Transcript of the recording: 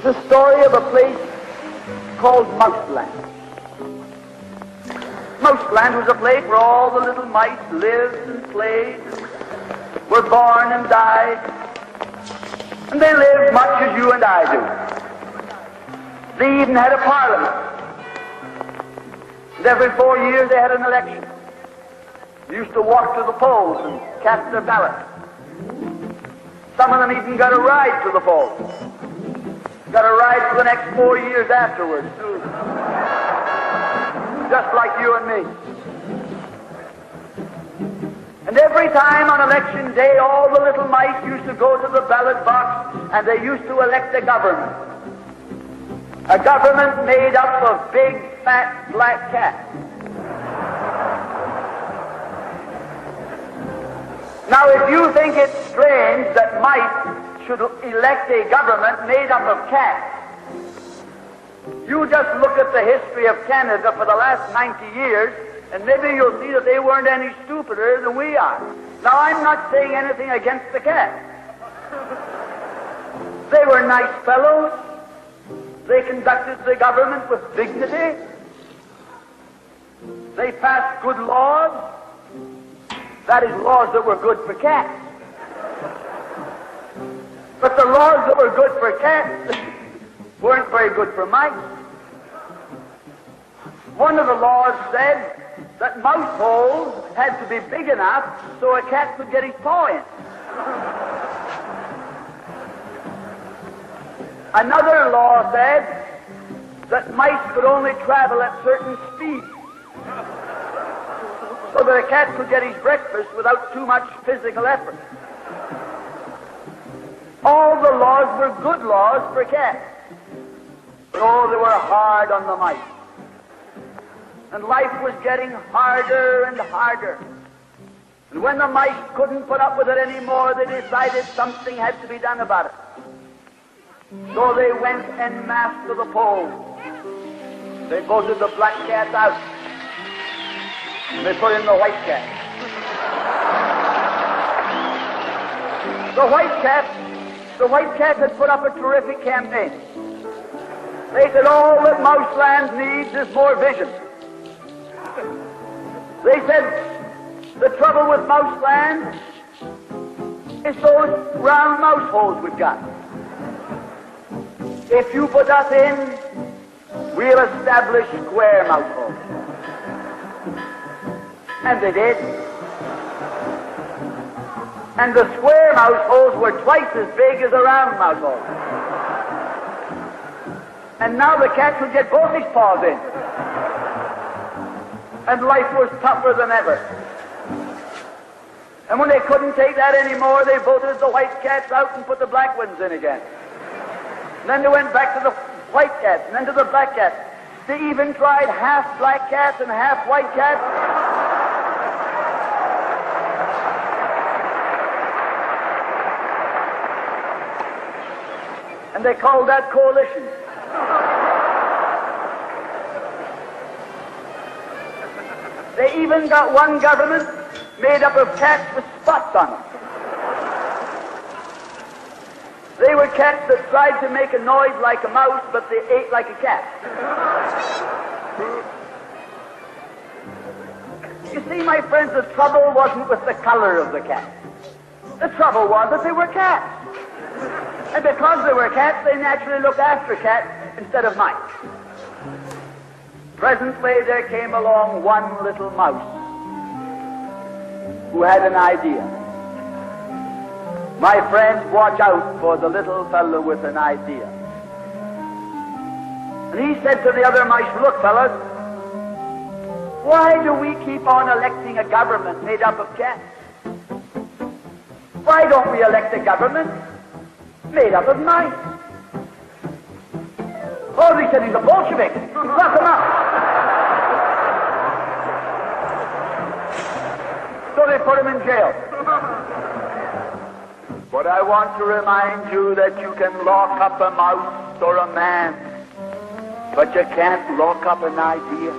It's a story of a place called Mouseland. Mouseland was a place where all the little mice lived and played, and were born and died, and they lived much as you and I do. They even had a parliament. And every 4 years they had an election. They used to walk to the polls and cast their ballot. Some of them even got a ride to the polls. Got a ride for the next 4 years afterwards, too. Just like you and me. And every time on election day, all the little mice used to go to the ballot box and they used to elect a government. A government made up of big, fat, black cats. Now, if you think it's strange that mice should elect a government made up of cats, you just look at the history of Canada for the last 90 years, and maybe you'll see that they weren't any stupider than we are. Now, I'm not saying anything against the cats. They were nice fellows. They conducted the government with dignity. They passed good laws. That is, laws that were good for cats. But the laws that were good for cats weren't very good for mice. One of the laws said that mouse holes had to be big enough so a cat could get his paw in. Another law said that mice could only travel at certain speeds, so that a cat could get his breakfast without too much physical effort. All the laws were good laws for cats. But oh, they were hard on the mice. And life was getting harder and harder. And when the mice couldn't put up with it anymore, they decided something had to be done about it. So they went en masse to the polls. They voted the black cats out. They put in the white cat. The white cat had put up a terrific campaign. They said all that Mouseland needs is more vision. They said the trouble with Mouseland is those round mouse holes we've got. If you put us in, we'll establish square mouse holes. And they did. And the square mouse holes were twice as big as the round mouse holes. And now the cat could get both his paws in. And life was tougher than ever. And when they couldn't take that anymore, they voted the white cats out and put the black ones in again. And then they went back to the white cats, and then to the black cats. They even tried half black cats and half white cats. And they called that coalition. They even got one government made up of cats with spots on them. They were cats that tried to make a noise like a mouse, but they ate like a cat. You see, my friends, the trouble wasn't with the color of the cat. The trouble was that they were cats. And because they were cats, they naturally looked after cats instead of mice. Presently, there came along one little mouse who had an idea. My friends, watch out for the little fellow with an idea. And he said to the other mice, look, fellas, why do we keep on electing a government made up of cats? Why don't we elect a government made up of mice? Oh, they said he's a Bolshevik. Lock him up. So they put him in jail. But I want to remind you that you can lock up a mouse or a man, but you can't lock up an idea.